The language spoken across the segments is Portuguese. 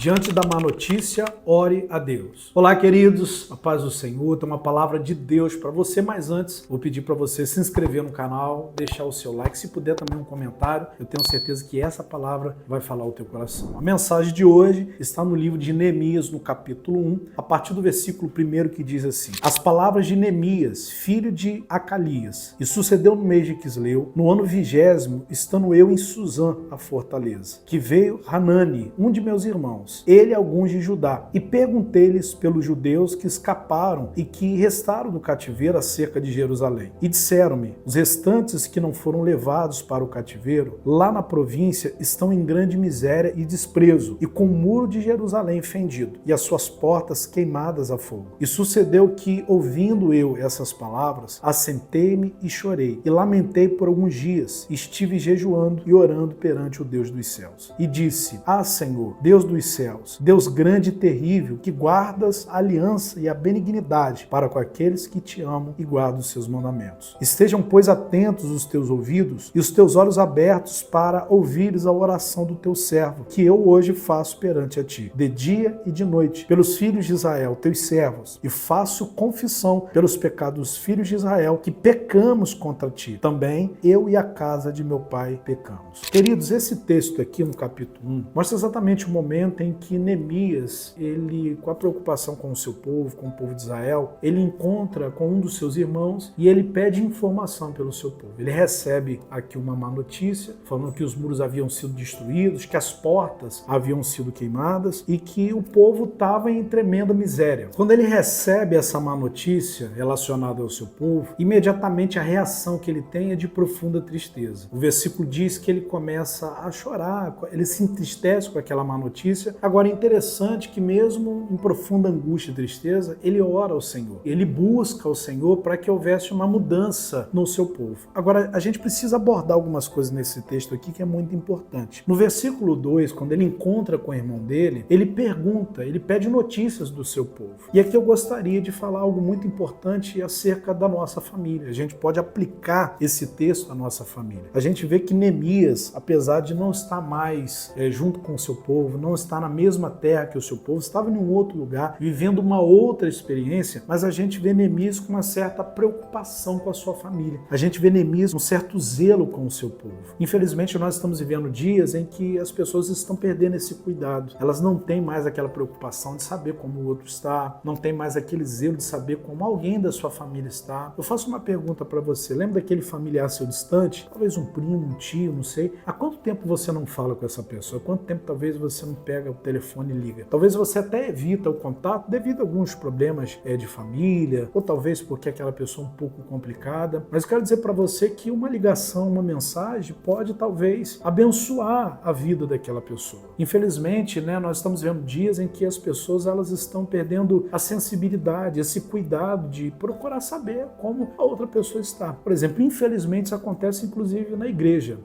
Diante da má notícia, ore a Deus. Olá, queridos, a paz do Senhor, tem uma palavra de Deus para você, mas antes vou pedir para você se inscrever no canal, deixar o seu like, se puder também um comentário, eu tenho certeza que essa palavra vai falar ao teu coração. A mensagem de hoje está no livro de Neemias, no capítulo 1, a partir do versículo 1 que diz assim: As palavras de Neemias, filho de Acalias, e sucedeu no mês de Quisleu, no ano 20º, estando eu em Suzã, a fortaleza, que veio Hanani, um de meus irmãos, ele e alguns de Judá, e perguntei-lhes pelos judeus que escaparam e que restaram do cativeiro acerca de Jerusalém. E disseram-me: os restantes que não foram levados para o cativeiro, lá na província, estão em grande miséria e desprezo, e com o muro de Jerusalém fendido, e as suas portas queimadas a fogo. E sucedeu que, ouvindo eu essas palavras, assentei-me e chorei, e lamentei por alguns dias, estive jejuando e orando perante o Deus dos céus. E disse: Ah, Senhor, Deus dos céus, Deus grande e terrível, que guardas a aliança e a benignidade para com aqueles que te amam e guardam os seus mandamentos. Estejam, pois, atentos os teus ouvidos e os teus olhos abertos para ouvires a oração do teu servo, que eu hoje faço perante a ti, de dia e de noite, pelos filhos de Israel, teus servos, e faço confissão pelos pecados dos filhos de Israel, que pecamos contra ti. Também eu e a casa de meu pai pecamos. Queridos, esse texto aqui no capítulo 1 mostra exatamente o momento em que Neemias, ele, com a preocupação com o seu povo, com o povo de Israel, ele encontra com um dos seus irmãos e ele pede informação pelo seu povo. Ele recebe aqui uma má notícia, falando que os muros haviam sido destruídos, que as portas haviam sido queimadas e que o povo estava em tremenda miséria. Quando ele recebe essa má notícia relacionada ao seu povo, imediatamente a reação que ele tem é de profunda tristeza. O versículo diz que ele começa a chorar, ele se entristece com aquela má notícia. Agora é interessante que mesmo em profunda angústia e tristeza, ele ora ao Senhor. Ele busca ao Senhor para que houvesse uma mudança no seu povo. Agora, a gente precisa abordar algumas coisas nesse texto aqui que é muito importante. No versículo 2, quando ele encontra com o irmão dele, ele pergunta, ele pede notícias do seu povo. E aqui eu gostaria de falar algo muito importante acerca da nossa família. A gente pode aplicar esse texto à nossa família. A gente vê que Neemias, apesar de não estar mais junto com o seu povo, não estar na mesma terra que o seu povo, estava em um outro lugar, vivendo uma outra experiência, mas a gente vê Neemias com uma certa preocupação com a sua família. A gente vê Neemias com um certo zelo com o seu povo. Infelizmente, nós estamos vivendo dias em que as pessoas estão perdendo esse cuidado. Elas não têm mais aquela preocupação de saber como o outro está, não tem mais aquele zelo de saber como alguém da sua família está. Eu faço uma pergunta para você. Lembra daquele familiar seu distante? Talvez um primo, um tio, não sei. Há quanto tempo você não fala com essa pessoa? Há quanto tempo talvez você não pega o telefone e liga? Talvez você até evita o contato devido a alguns problemas de família, ou talvez porque aquela pessoa é um pouco complicada. Mas eu quero dizer para você que uma ligação, uma mensagem pode talvez abençoar a vida daquela pessoa. Infelizmente, nós estamos vendo dias em que as pessoas elas estão perdendo a sensibilidade, esse cuidado de procurar saber como a outra pessoa está. Por exemplo, infelizmente isso acontece inclusive na igreja,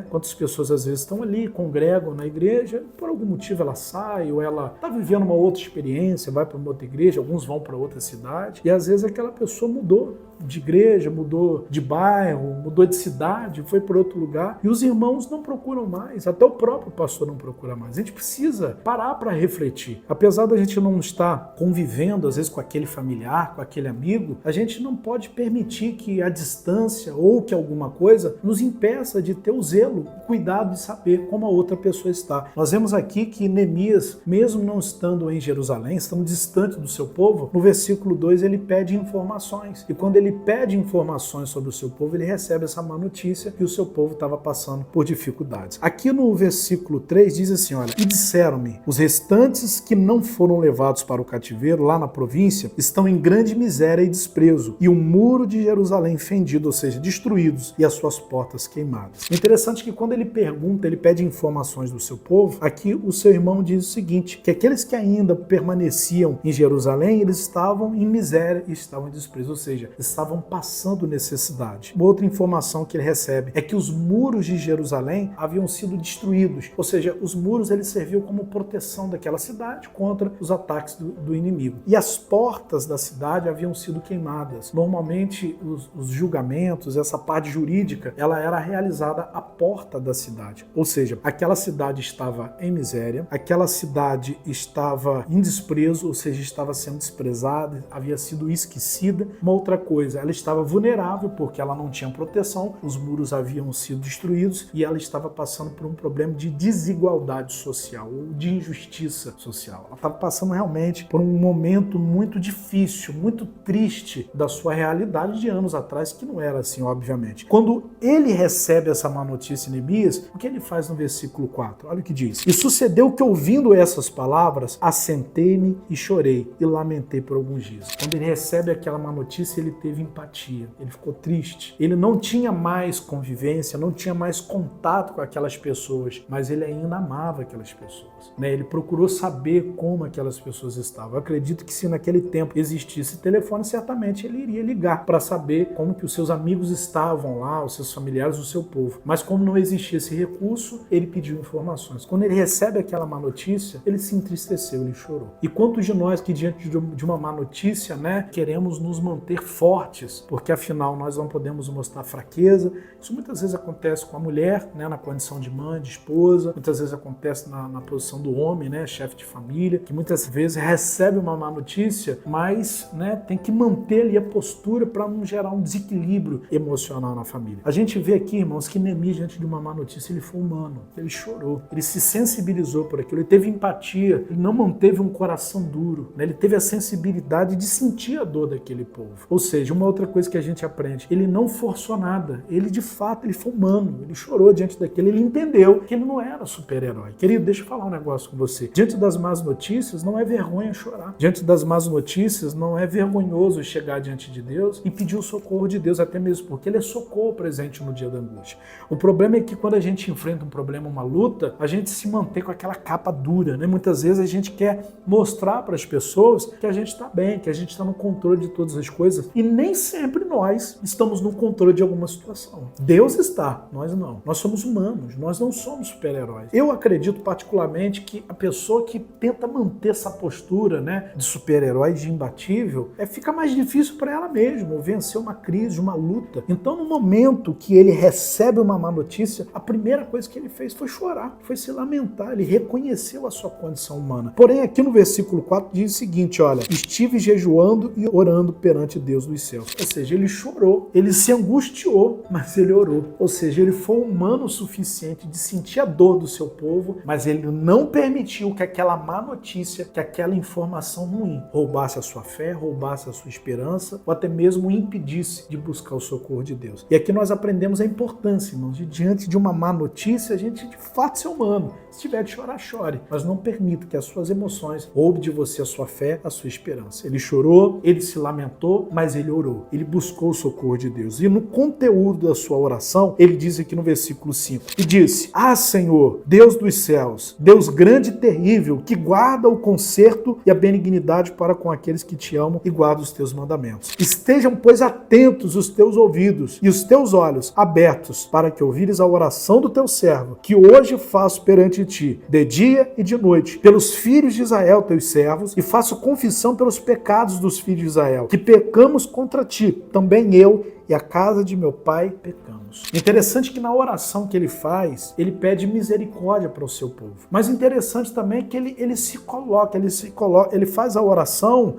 Quantas pessoas às vezes estão ali, congregam na igreja, por algum motivo ela sai ou ela está vivendo uma outra experiência, vai para uma outra igreja, alguns vão para outra cidade e às vezes aquela pessoa mudou de igreja, mudou de bairro, mudou de cidade, foi para outro lugar e os irmãos não procuram mais, até o próprio pastor não procura mais. A gente precisa parar para refletir. Apesar da gente não estar convivendo às vezes com aquele familiar, com aquele amigo, a gente não pode permitir que a distância ou que alguma coisa nos impeça de ter o zelo, o cuidado de saber como a outra pessoa está. Nós vemos aqui que Neemias, mesmo não estando em Jerusalém, estando distante do seu povo, no versículo 2 ele pede informações. E quando ele pede informações sobre o seu povo, ele recebe essa má notícia que o seu povo estava passando por dificuldades. Aqui no versículo 3 diz assim, olha, e disseram-me, os restantes que não foram levados para o cativeiro, lá na província, estão em grande miséria e desprezo, e o muro de Jerusalém fendido, ou seja, destruídos, e as suas portas queimadas. Interessante que quando ele pergunta, ele pede informações do seu povo, aqui o seu irmão diz o seguinte, que aqueles que ainda permaneciam em Jerusalém, eles estavam em miséria e estavam em desprezo, ou seja, estavam passando necessidade. Uma outra informação que ele recebe é que os muros de Jerusalém haviam sido destruídos, ou seja, os muros eles serviam como proteção daquela cidade contra os ataques do inimigo. E as portas da cidade haviam sido queimadas. Normalmente os julgamentos, essa parte jurídica, ela era realizada à porta da cidade, ou seja, aquela cidade estava em miséria, aquela cidade estava em desprezo, ou seja, estava sendo desprezada, havia sido esquecida. Uma outra coisa, ela estava vulnerável porque ela não tinha proteção, os muros haviam sido destruídos e ela estava passando por um problema de desigualdade social ou de injustiça social. Ela estava passando realmente por um momento muito difícil, muito triste da sua realidade de anos atrás, que não era assim, obviamente. Quando ele recebe essa má notícia em Neemias, o que ele faz no versículo 4? Olha o que diz. E sucedeu que, ouvindo essas palavras, assentei-me e chorei e lamentei por alguns dias. Quando ele recebe aquela má notícia, ele teve empatia, ele ficou triste. Ele não tinha mais convivência, não tinha mais contato com aquelas pessoas, mas ele ainda amava aquelas pessoas. Ele procurou saber como aquelas pessoas estavam. Eu acredito que se naquele tempo existisse telefone, certamente ele iria ligar para saber como que os seus amigos estavam lá, os seus familiares, o seu povo. Mas como não existia esse recurso, ele pediu informações. Quando ele recebe aquela má notícia, ele se entristeceu, ele chorou. E quantos de nós que diante de uma má notícia, queremos nos manter fortes, porque afinal nós não podemos mostrar fraqueza. Isso muitas vezes acontece com a mulher, na condição de mãe, de esposa, muitas vezes acontece na posição do homem, chefe de família, que muitas vezes recebe uma má notícia, mas tem que manter ali a postura para não gerar um desequilíbrio emocional na família. A gente vê aqui, irmãos, que Neemias, diante de uma má notícia, ele foi humano, ele chorou, ele se sensibilizou por aquilo, ele teve empatia, ele não manteve um coração duro, ele teve a sensibilidade de sentir a dor daquele povo. Ou seja, uma outra coisa que a gente aprende, ele não forçou nada, ele de fato, ele foi humano, ele chorou diante daquilo, ele entendeu que ele não era super-herói. Querido, deixa eu falar um negócio com você. Diante das más notícias, não é vergonha chorar. Diante das más notícias, não é vergonhoso chegar diante de Deus e pedir o socorro de Deus, até mesmo porque ele é socorro presente no dia da angústia. O problema é que quando a gente enfrenta um problema, uma luta, a gente se mantém com aquela capa dura, Muitas vezes a gente quer mostrar para as pessoas que a gente está bem, que a gente está no controle de todas as coisas, e nem sempre nós estamos no controle de alguma situação. Deus está, nós não. Nós somos humanos, nós não somos super-heróis. Eu acredito particularmente que a pessoa que tenta manter essa postura, de super-herói, de imbatível, fica mais difícil para ela mesma vencer uma crise, uma luta. Então, no momento que ele recebe uma má notícia, a primeira coisa que ele fez foi chorar, foi se lamentar, ele reconheceu a sua condição humana. Porém, aqui no versículo 4 diz o seguinte, olha, estive jejuando e orando perante Deus dos céus. Ou seja, ele chorou, ele se angustiou, mas ele orou. Ou seja, ele foi humano o suficiente de sentir a dor do seu povo, mas ele não permitiu que aquela má notícia, que aquela informação ruim roubasse a sua fé, roubasse a sua esperança, ou até mesmo impedisse de buscar o socorro de Deus. E aqui nós aprendemos a importância, irmãos, de diante de uma má notícia, a gente de fato ser humano. Se tiver de chorar, chore, mas não permita que as suas emoções roubem de você a sua fé, a sua esperança. Ele chorou, ele se lamentou, mas ele orou. Ele buscou o socorro de Deus. E no conteúdo da sua oração, ele diz aqui no versículo 5, e disse, Senhor, Deus dos céus, Deus grande e terrível, que guarda o conserto e a benignidade para com aqueles que te amam e guardam os teus mandamentos. Estejam, pois, atentos os teus ouvidos e os teus olhos abertos para que ouvires a oração do teu servo, que hoje faço perante ti, de dia e de noite, pelos filhos de Israel, teus servos, e faço confissão pelos pecados dos filhos de Israel, que pecamos contra ti, também eu e a casa de meu pai pecamos. Interessante que na oração que ele faz, ele pede misericórdia para o seu povo. Mas interessante também que ele faz a oração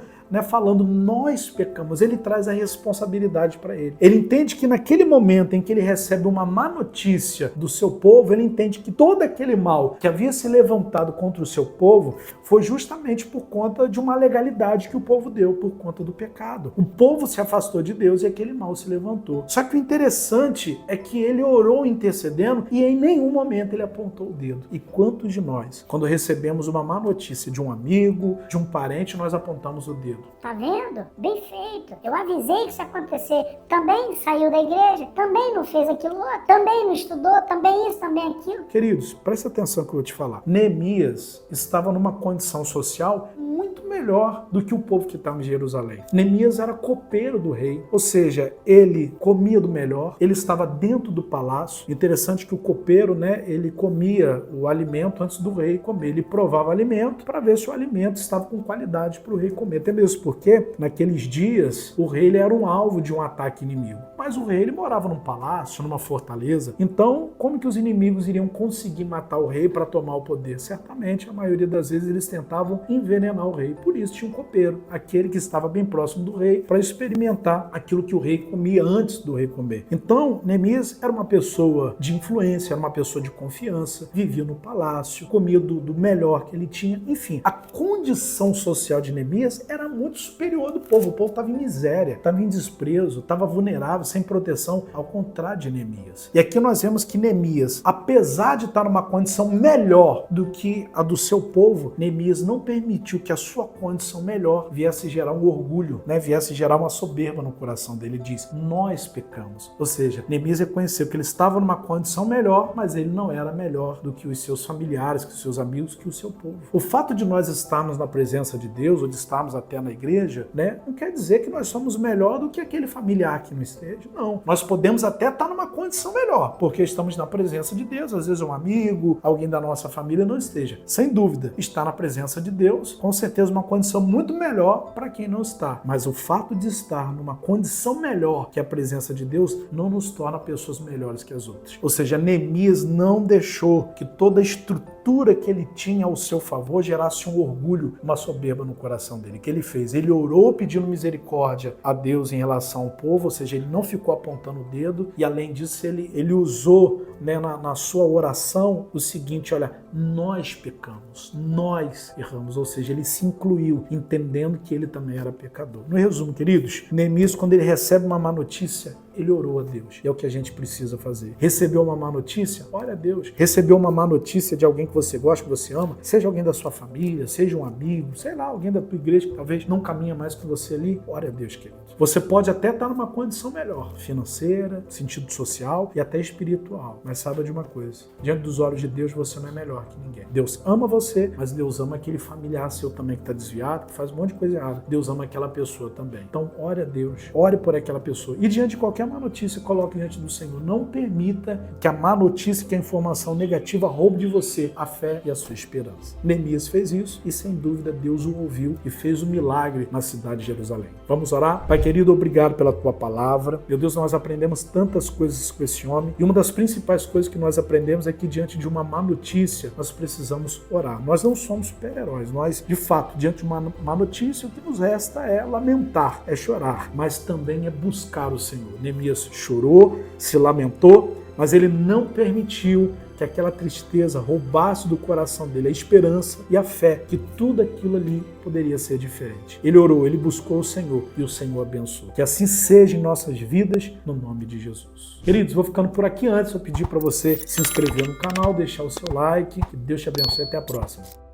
falando, nós pecamos, ele traz a responsabilidade para ele. Ele entende que naquele momento em que ele recebe uma má notícia do seu povo, ele entende que todo aquele mal que havia se levantado contra o seu povo foi justamente por conta de uma legalidade que o povo deu, por conta do pecado. O povo se afastou de Deus e aquele mal se levantou. Só que o interessante é que ele orou intercedendo e em nenhum momento ele apontou o dedo. E quantos de nós, quando recebemos uma má notícia de um amigo, de um parente, nós apontamos o dedo? Tá vendo? Bem feito. Eu avisei que isso ia acontecer. Também saiu da igreja, também não fez aquilo outro, também não estudou, também isso, também aquilo. Queridos, presta atenção no que eu vou te falar. Neemias estava numa condição social muito muito melhor do que o povo que estava em Jerusalém. Neemias era copeiro do rei, ou seja, ele comia do melhor, ele estava dentro do palácio. Interessante que o copeiro, né, ele comia o alimento antes do rei comer. Ele provava o alimento para ver se o alimento estava com qualidade para o rei comer. Até mesmo porque, naqueles dias, o rei ele era um alvo de um ataque inimigo. Mas o rei ele morava num palácio, numa fortaleza. Então, como que os inimigos iriam conseguir matar o rei para tomar o poder? Certamente, a maioria das vezes, eles tentavam envenenar o rei. Por isso tinha um copeiro, aquele que estava bem próximo do rei, para experimentar aquilo que o rei comia antes do rei comer. Então, Neemias era uma pessoa de influência, era uma pessoa de confiança, vivia no palácio, comia do melhor que ele tinha. Enfim, a condição social de Neemias era muito superior do povo. O povo estava em miséria, estava em desprezo, estava vulnerável, sem proteção, ao contrário de Neemias. E aqui nós vemos que Neemias, apesar de estar numa condição melhor do que a do seu povo, Neemias não permitiu que a sua condição melhor viesse gerar um orgulho, né? Viesse gerar uma soberba no coração dele. Ele diz, nós pecamos. Ou seja, Neemias reconheceu que ele estava numa condição melhor, mas ele não era melhor do que os seus familiares, que os seus amigos, que o seu povo. O fato de nós estarmos na presença de Deus, ou de estarmos até na igreja, né, não quer dizer que nós somos melhor do que aquele familiar que não esteja. Não. Nós podemos até estar numa condição melhor, porque estamos na presença de Deus. Às vezes um amigo, alguém da nossa família não esteja. Sem dúvida, estar na presença de Deus, com certeza uma condição muito melhor para quem não está. Mas o fato de estar numa condição melhor que a presença de Deus não nos torna pessoas melhores que as outras. Ou seja, Neemias não deixou que toda a estrutura que ele tinha ao seu favor gerasse um orgulho, uma soberba no coração dele. O que ele fez? Ele orou pedindo misericórdia a Deus em relação ao povo, ou seja, ele não ficou apontando o dedo, e além disso ele usou, né, na sua oração o seguinte, olha, nós pecamos, nós erramos, ou seja, ele se incluiu, entendendo que ele também era pecador. No resumo, queridos, Neemias, quando ele recebe uma má notícia, ele orou a Deus. E é o que a gente precisa fazer. Recebeu uma má notícia? Ore a Deus. Recebeu uma má notícia de alguém que você gosta, que você ama, seja alguém da sua família, seja um amigo, sei lá, alguém da tua igreja que talvez não caminha mais com você ali, ore a Deus, querido. Você pode até estar numa condição melhor, financeira, sentido social e até espiritual. Mas saiba de uma coisa, diante dos olhos de Deus você não é melhor que ninguém. Deus ama você, mas Deus ama aquele familiar seu também que está desviado, que faz um monte de coisa errada. Deus ama aquela pessoa também. Então, ore a Deus, ore por aquela pessoa. E diante de qualquer má notícia, coloque diante do Senhor. Não permita que a má notícia, que a informação negativa roube de você a fé e a sua esperança. Neemias fez isso e, sem dúvida, Deus o ouviu e fez um milagre na cidade de Jerusalém. Vamos orar? Pai querido, obrigado pela tua palavra. Meu Deus, nós aprendemos tantas coisas com esse homem e uma das principais coisas que nós aprendemos é que diante de uma má notícia, nós precisamos orar. Nós não somos super-heróis. Nós, de fato, diante de uma má notícia, o que nos resta é lamentar, é chorar, mas também é buscar o Senhor. Neemias chorou, se lamentou, mas ele não permitiu que aquela tristeza roubasse do coração dele a esperança e a fé que tudo aquilo ali poderia ser diferente. Ele orou, ele buscou o Senhor e o Senhor abençoou. Que assim seja em nossas vidas, no nome de Jesus. Queridos, vou ficando por aqui. Antes eu pedir para você se inscrever no canal, deixar o seu like. Que Deus te abençoe. Até a próxima.